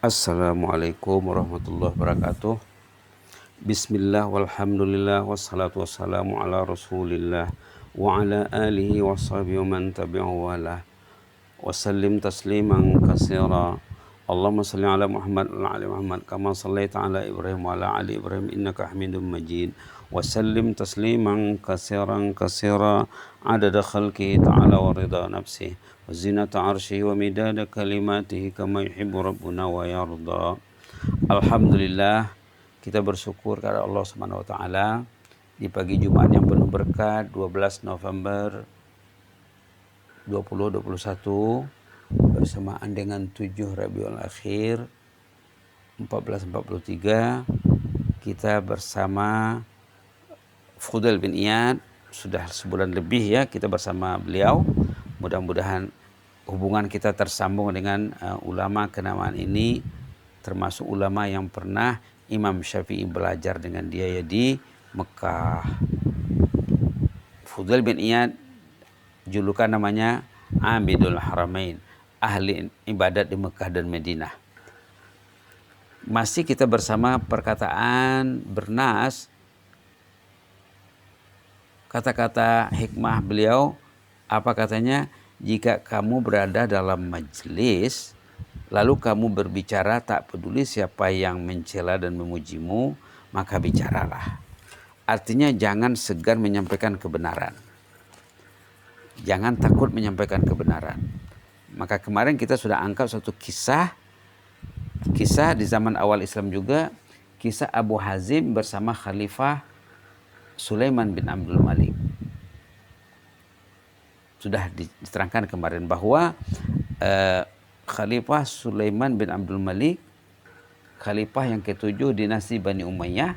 Assalamualaikum warahmatullahi wabarakatuh. Bismillah walhamdulillah wassalatu wassalamu ala rasulillah wa ala alihi wa sahbihi wa man tabi'ahu walah wasallim tasliman katsira. Allahumma salli ala Muhammad wa ala ali Muhammad kama sallaita ala Ibrahim wa ala ali Ibrahim innaka Hamidum Majid. Wasallim tasliman katsira adada khalqihi ta'ala wa ridha nafsihi wa zinata arsyihi wa midada kalimatihi kama yuhibbu rabbuna wa yarda. Alhamdulillah, kita bersyukur kepada Allah Subhanahu wa taala di pagi Jumat yang penuh berkat 12 November 2021 bersamaan dengan 7 Rabiul Akhir 1443 kita bersama Fudail bin Iyad. Sudah sebulan lebih ya kita bersama beliau. Mudah-mudahan hubungan kita tersambung dengan ulama kenamaan ini, termasuk ulama yang pernah Imam Syafi'i belajar dengan dia ya di Mekah. Fudail bin Iyad julukan namanya Abidul Haramain, ahli ibadat di Mekah dan Madinah. Masih kita bersama perkataan bernas, kata-kata hikmah beliau. Apa katanya? Jika kamu berada dalam majelis lalu kamu berbicara tak peduli siapa yang mencela dan memujimu, maka bicaralah. Artinya jangan segan menyampaikan kebenaran. Jangan takut menyampaikan kebenaran. Maka kemarin kita sudah angkat suatu kisah di zaman awal Islam juga, kisah Abu Hazim bersama Khalifah Sulaiman bin Abdul Malik. Sudah diterangkan kemarin bahwa Khalifah Sulaiman bin Abdul Malik, khalifah yang ketujuh dinasti Bani Umayyah,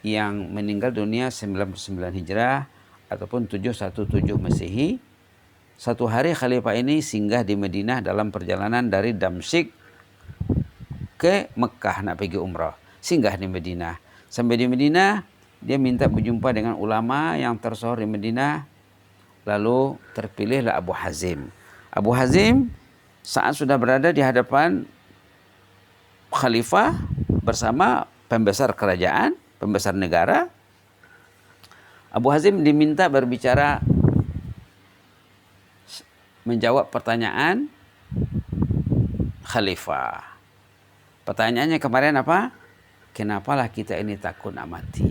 yang meninggal dunia 99 Hijrah ataupun 717 Masehi. Satu hari khalifah ini singgah di Madinah dalam perjalanan dari Damsyik ke Mekah nak pergi umrah. Singgah di Madinah. Sampai di Madinah dia minta berjumpa dengan ulama yang tersohor di Madinah. Lalu terpilihlah Abu Hazim. Abu Hazim saat sudah berada di hadapan khalifah bersama pembesar kerajaan, pembesar negara, Abu Hazim diminta berbicara, menjawab pertanyaan khalifah. Pertanyaannya kemarin apa? Kenapalah kita ini takut nak mati?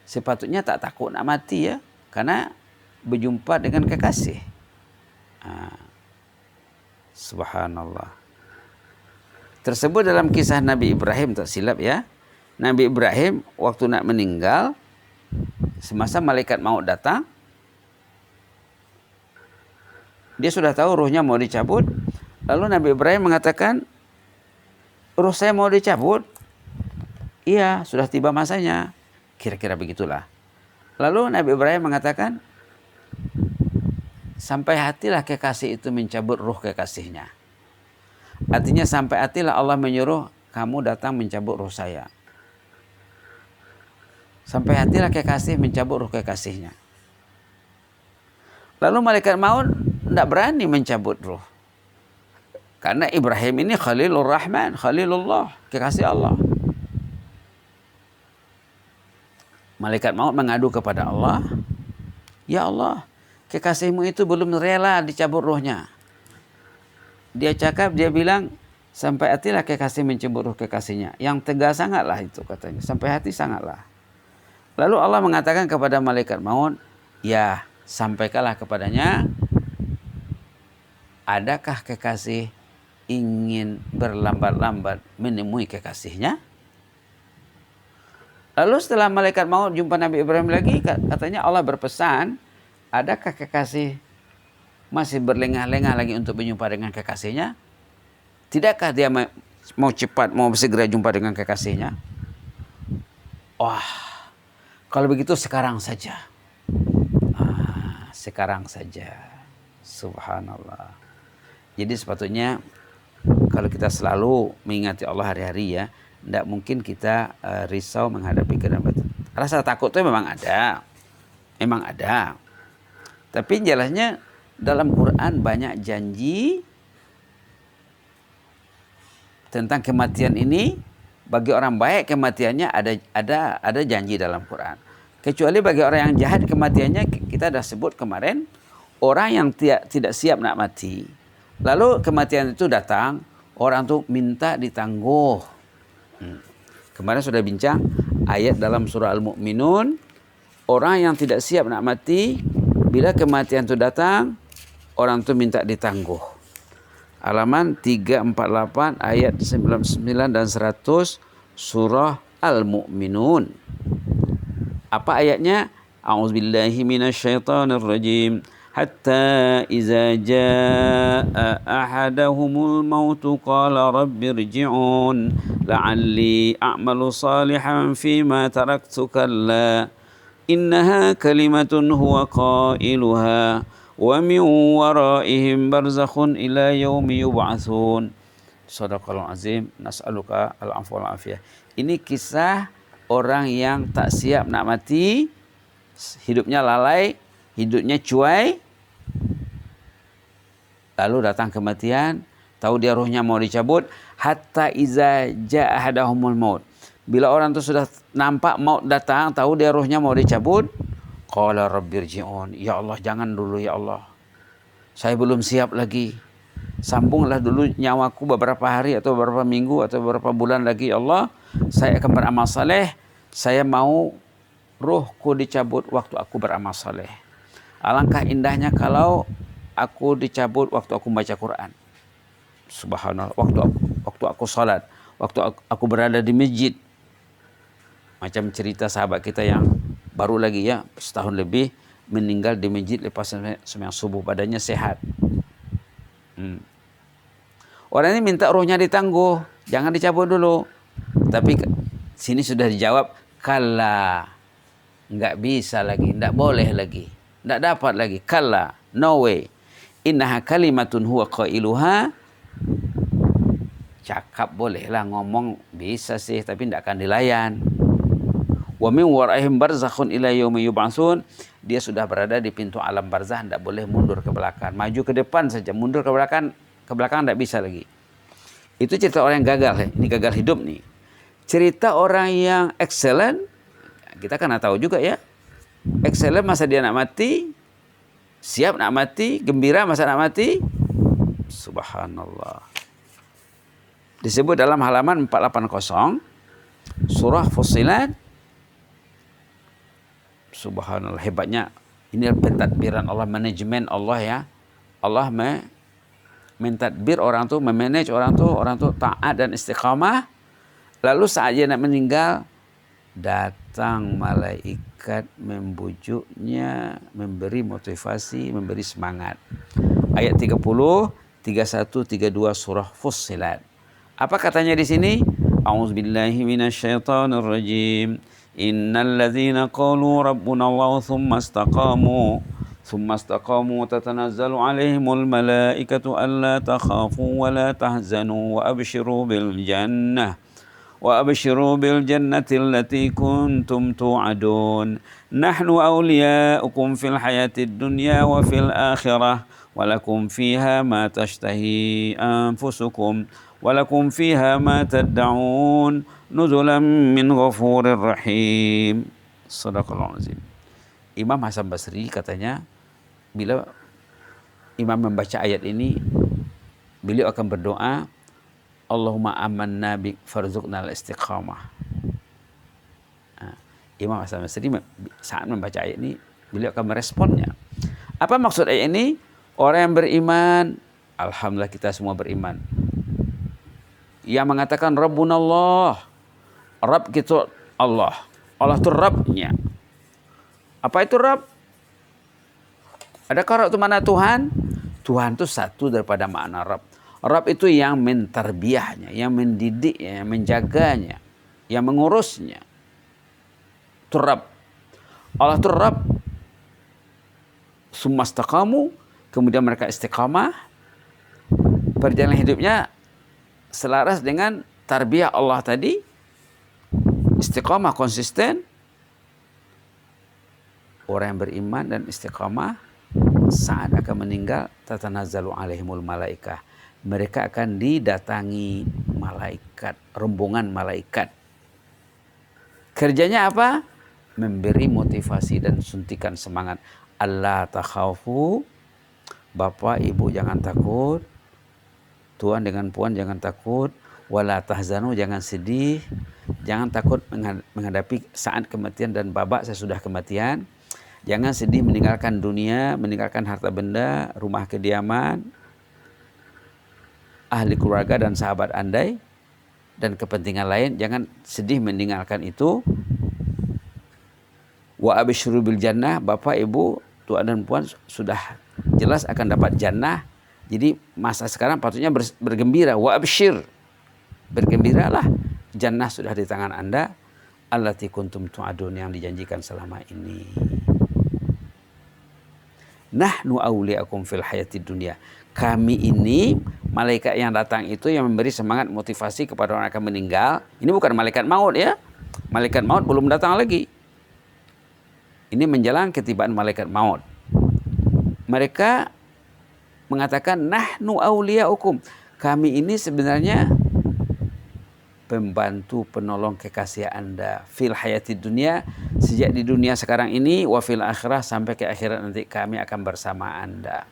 Sepatutnya tak takut nak mati ya, karena berjumpa dengan kekasih. Subhanallah. Tersebut dalam kisah Nabi Ibrahim, tak silap ya. Nabi Ibrahim waktu nak meninggal, semasa malaikat maut datang, dia sudah tahu ruhnya mau dicabut. Lalu Nabi Ibrahim mengatakan, ruh saya mau dicabut? Iya, sudah tiba masanya. Kira-kira begitulah. Lalu Nabi Ibrahim mengatakan, sampai hatilah kekasih itu mencabut ruh kekasihnya. Artinya sampai hatilah Allah menyuruh kamu datang mencabut ruh saya. Sampai hatilah kekasih mencabut ruh kekasihnya. Lalu malaikat maut tidak berani mencabut ruh. Karena Ibrahim ini Khalilur Rahman, Khalilullah, kekasih Allah. Malaikat maut mengadu kepada Allah, ya Allah, kekasihmu itu belum rela dicabut ruhnya. Dia cakap, dia bilang, sampai hatilah kekasih mencabut ruh kekasihnya. Yang tegas sangatlah itu katanya, sampai hati sangatlah. Lalu Allah mengatakan kepada malaikat maut, ya sampaikanlah kepadanya, adakah kekasih ingin berlambat-lambat menemui kekasihnya? Lalu setelah malaikat maut jumpa Nabi Ibrahim lagi, katanya Allah berpesan, adakah kekasih masih berlengah-lengah lagi untuk berjumpa dengan kekasihnya? Tidakkah dia mau cepat, mau segera jumpa dengan kekasihnya? Wah, kalau begitu sekarang saja. Sekarang saja. Subhanallah. Jadi sepatutnya kalau kita selalu mengingati Allah hari-hari ya, tidak mungkin kita risau menghadapi keadaan. Rasa takut itu memang ada. Memang ada. Tapi jelasnya dalam Quran banyak janji tentang kematian ini, bagi orang baik kematiannya ada janji dalam Quran. Kecuali bagi orang yang jahat kematiannya, kita dah sebut kemarin, orang yang tidak siap nak mati. Lalu kematian itu datang, orang tu minta ditangguh. Kemarin sudah bincang ayat dalam surah Al-Mu'minun, orang yang tidak siap nak mati, bila kematian itu datang, orang tu minta ditangguh. Halaman 348 ayat 99 dan 100 surah Al-Mu'minun. Apa ayatnya? A'udzubillahi minasyaitonirrajim. Hatta iza jaa ahadahumul mautu qala rabbirji'un la'alli a'malu salihan fima taraktu kalla innaha kalimatun huwa qailuha wa min waraihim barzakhun ila yaumi yub'atsun. Shadaqallahul azim. Nas'aluka al-afwa wal afiyah. Ini kisah orang yang tak siap nak mati, hidupnya lalai, hidupnya cuai, lalu datang kematian, tahu dia ruhnya mau dicabut. Hatta iza jaa ahadahumul maut. Bila orang itu sudah nampak maut datang, tahu dia ruhnya mau dicabut, qala rabbirji'un. Ya Allah, jangan dulu ya Allah. Saya belum siap lagi. Sambunglah dulu nyawaku beberapa hari atau beberapa minggu atau beberapa bulan lagi ya Allah. Saya akan beramal saleh. Saya mau ruhku dicabut waktu aku beramal saleh. Alangkah indahnya kalau aku dicabut waktu aku baca Quran. Subhanallah, waktu aku salat, waktu aku berada di masjid. Macam cerita sahabat kita yang baru lagi ya, setahun lebih meninggal di masjid lepas sembahyang subuh, badannya sehat. Orang ini minta ruhnya ditangguh, jangan dicabut dulu. Tapi sini sudah dijawab, kalla, enggak bisa lagi, enggak boleh lagi, enggak dapat lagi. Kalla, no way. Innaha kalimatun huwa qailuha. Cakap bolehlah, ngomong bisa sih, tapi enggak akan dilayan. Wa min waraihim barzakhun ila yaumi yub'atsun. Dia sudah berada di pintu alam barzah, enggak boleh mundur ke belakang. Maju ke depan saja, mundur ke belakang enggak bisa lagi. Itu cerita orang yang gagal. Ini gagal hidup nih. Cerita orang yang excellent, kita kan tahu juga ya. Excellent masa dia nak mati, siap nak mati, gembira masa nak mati. Subhanallah. Disebut dalam halaman 480 surah Fussilat. Subhanallah, hebatnya. Ini pentadbiran Allah, manajemen Allah ya. Allah mentadbir orang tu, memanage orang tu taat dan istiqamah. Lalu saat dia nak meninggal, datang malaikat membujuknya, memberi motivasi, memberi semangat. Ayat 30, 31, 32 surah Fussilat. Apa katanya di sini? A'udzubillahi minasyaitonirrajim. Innal ladzina qalu rabbuna Allah tsumma istaqamu tatanazzalu 'alaihimul malaikatu alla takhafu wa la tahzanu wa abshiru bil jannati allati kuntum tu'adun. Nahnu awliya'ukum fil hayatid dunya wa fil akhirah wa lakum fiha ma tashtahi anfusukum wa lakum fiha ma tad'un nuzulan min ghafurir rahim. Shadaqallahul azim. Imam Hasan Basri katanya, bila imam membaca ayat ini, beliau akan berdoa, Allahumma amanna bi farzuqna al-istiqamah. Imam Hasan Basri saat membaca ayat ini, beliau akan meresponnya. Apa maksud ayat ini? Orang yang beriman, alhamdulillah kita semua beriman, yang mengatakan Rabbunallah, Rabb kita Allah. Allah itu Rabbnya. Apa itu Rabb? Adakah Rabb itu mana Tuhan? Tuhan itu satu daripada makna Rabb. Rabb itu yang mentarbiahnya, yang mendidiknya, yang menjaganya, yang mengurusnya. Itu Rabb. Allah itu Rabb. Sumastaqamu, kemudian mereka istiqamah. Perjalanan hidupnya selaras dengan tarbiyah Allah tadi. Istiqamah, konsisten. Orang yang beriman dan istiqamah saat akan meninggal, tatanazzalu alaihimul malaikah. mereka akan didatangi malaikat, rombongan malaikat. Kerjanya apa? Memberi motivasi dan suntikan semangat. Allah takhafu, Bapak Ibu jangan takut, Tuan dengan Puan jangan takut, wala tahzanu jangan sedih, jangan takut menghadapi saat kematian dan babak sesudah kematian. Jangan sedih meninggalkan dunia, meninggalkan harta benda, rumah kediaman, ahli keluarga dan sahabat andai, dan kepentingan lain. Jangan sedih meninggalkan itu. Wa absyiru bil jannah, Bapak Ibu, Tuan dan Puan sudah jelas akan dapat jannah. Jadi masa sekarang patutnya bergembira. Wa absyir, bergembiralah, jannah sudah di tangan Anda. Allati kuntum tu'adun, yang dijanjikan selama ini. Nahnu awliyakum fil hayatid dunya. Kami ini, malaikat yang datang itu yang memberi semangat motivasi kepada orang yang akan meninggal. Ini bukan malaikat maut ya. Malaikat maut belum datang lagi. Ini menjelang ketibaan malaikat maut. Mereka mengatakan nahnu awliyaukum. Kami ini sebenarnya pembantu, penolong kekasih Anda fil hayatid dunia, sejak di dunia sekarang ini, wa fil akhirah, sampai ke akhirat nanti kami akan bersama Anda.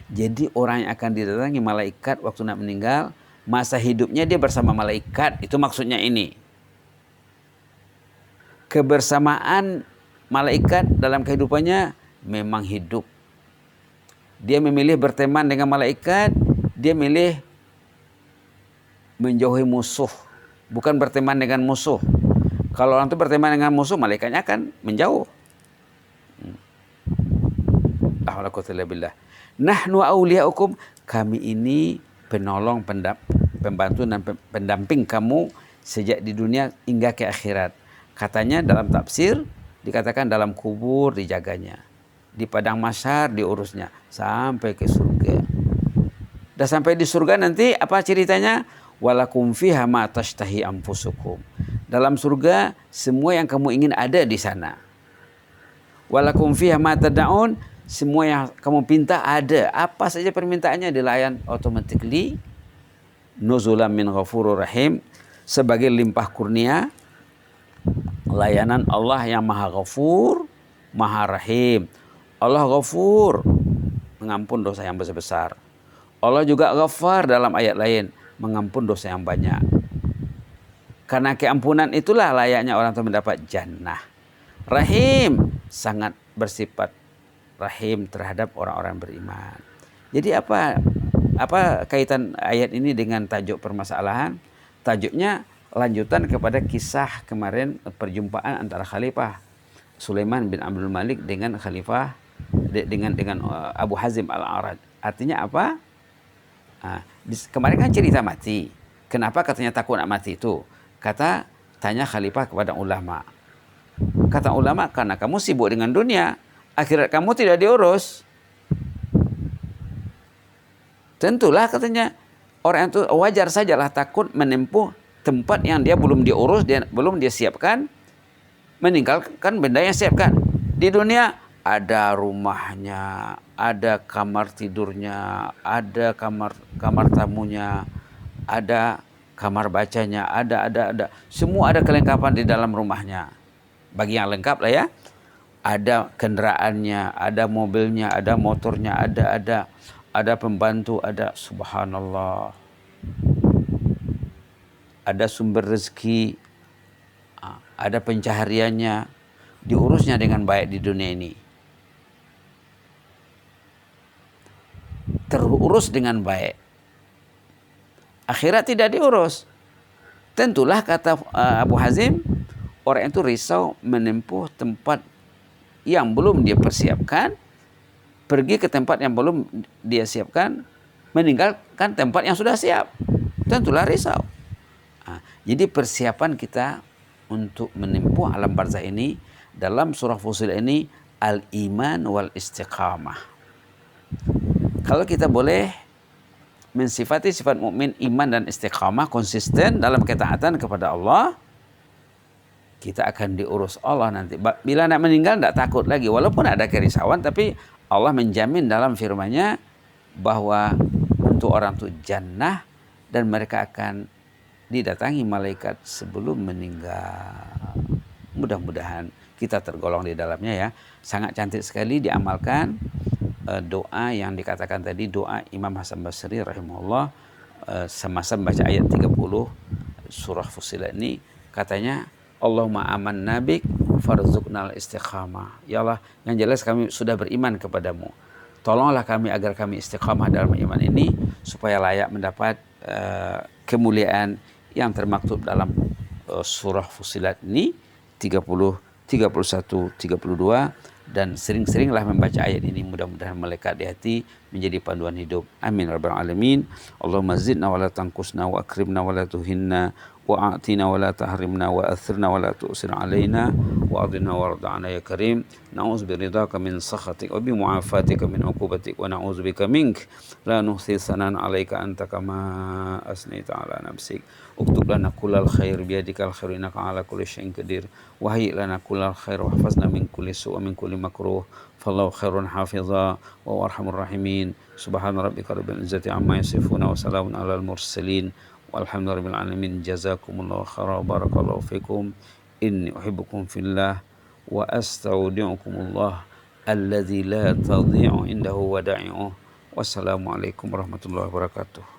Jadi orang yang akan didatangi malaikat waktu nak meninggal, masa hidupnya dia bersama malaikat, itu maksudnya ini. Kebersamaan malaikat dalam kehidupannya memang hidup. Dia memilih berteman dengan malaikat, dia milih menjauhi musuh, bukan berteman dengan musuh. Kalau orang itu berteman dengan musuh, malaikatnya akan menjauh. Alhamdulillah. Nahnu awliyaukum, kami ini penolong, pembantu dan pendamping kamu sejak di dunia hingga ke akhirat. Katanya dalam tafsir dikatakan dalam kubur dijaganya, di padang mahsyar diurusnya sampai ke surga. Dah sampai di surga nanti apa ceritanya? Walakum fiha ma tashtahi anfusukum. Dalam surga semua yang kamu ingin ada di sana. Walakum fiha ma tad'un, semua yang kamu pinta ada. Apa saja permintaannya dilayan automatically. Nuzulan min ghafurur rahim, sebagai limpah kurnia layanan Allah yang Maha Ghafur, Maha Rahim. Allah Ghafur, mengampun dosa yang besar-besar. Allah juga Ghaffar dalam ayat lain, mengampun dosa yang banyak. Karena keampunan itulah layaknya orang itu mendapat jannah. Rahim, sangat bersifat rahim terhadap orang-orang beriman. Jadi apa kaitan ayat ini dengan tajuk permasalahan? Tajuknya lanjutan kepada kisah kemarin, perjumpaan antara Khalifah Sulaiman bin Abdul Malik dengan Khalifah dengan Abu Hazim Al-A'raj. Artinya apa? Kemarin kan cerita mati. Kenapa katanya takut nak mati itu? Tanya Khalifah kepada ulama. Kata ulama, karena kamu sibuk dengan dunia, akhirat kamu tidak diurus. Tentulah katanya orang itu wajar sajalah takut menempuh tempat yang dia belum diurus, belum dia siapkan, meninggalkan benda yang siapkan. Di dunia ada rumahnya, ada kamar tidurnya, ada kamar tamunya, ada kamar bacanya, ada. Semua ada kelengkapan di dalam rumahnya. Bagi yang lengkap lah ya. Ada kendaraannya, ada mobilnya, ada motornya, ada pembantu, ada, subhanallah. Ada sumber rezeki, ada pencahariannya, diurusnya dengan baik di dunia ini. Terurus dengan baik. Akhirat tidak diurus. Tentulah kata Abu Hazim, orang itu risau menempuh tempat yang belum dia persiapkan, pergi ke tempat yang belum dia siapkan, meninggalkan tempat yang sudah siap. Tentulah risau. Jadi persiapan kita untuk menempuh alam barzah ini dalam surah Fussilat ini al-iman wal istiqamah. Kalau kita boleh mensifati sifat mukmin iman dan istiqamah, konsisten dalam ketaatan kepada Allah, kita akan diurus Allah nanti. Bila nak meninggal tidak takut lagi, walaupun ada kerisauan, tapi Allah menjamin dalam firman-Nya bahwa untuk orang itu jannah, dan mereka akan didatangi malaikat sebelum meninggal. Mudah-mudahan kita tergolong di dalamnya ya. Sangat cantik sekali, diamalkan. Doa yang dikatakan tadi, doa Imam Hasan Basri rahimahullah, semasa membaca ayat 30 surah Fussilat ini, katanya, Allahumma aman nabik farzuqnal istiqamah. Ya Allah, yang jelas kami sudah beriman kepadamu. Tolonglah kami agar kami istiqamah dalam iman ini, supaya layak mendapat kemuliaan yang termaktub dalam surah Fussilat ini 30, 31, 32, dan sering-seringlah membaca ayat ini, mudah-mudahan melekat di hati, menjadi panduan hidup. Amin rabbal alamin. Allahumma zidna wa la tanqusna wa akrimna wa la tuhinna wa a'tina wa la tahrimna wa athirna wa la tu'sir alaina wa adina wa arda'ana ya karim. Na'udzu biridhaka min sakhatik wa bi mu'afatika min uqubatik wa na'udzu bika mink la nuhsi sanan 'alaika anta kama asnaita 'ala nafsik. Uktub lana kullal khair biyadikal khair innaka 'ala kulli syai'in qadir. Wa hayyi lana kullal khair wa hafazna min kulli su' wa min kulli makruh. Fallahu khairun hafiza wa arhamur rahimin. Subhana rabbika rabbil izzati amma yasifuna wa salamun 'alal mursalin. Walhamdulillahirabbil alamin. Jazakumullahu khairan, barakallahu fikum. Inni uhibbukum fillah wa astaudi'ukumullah alladzi la tadhi'u indahu wada'i'uh. Wassalamualaikum warahmatullahi wabarakatuh.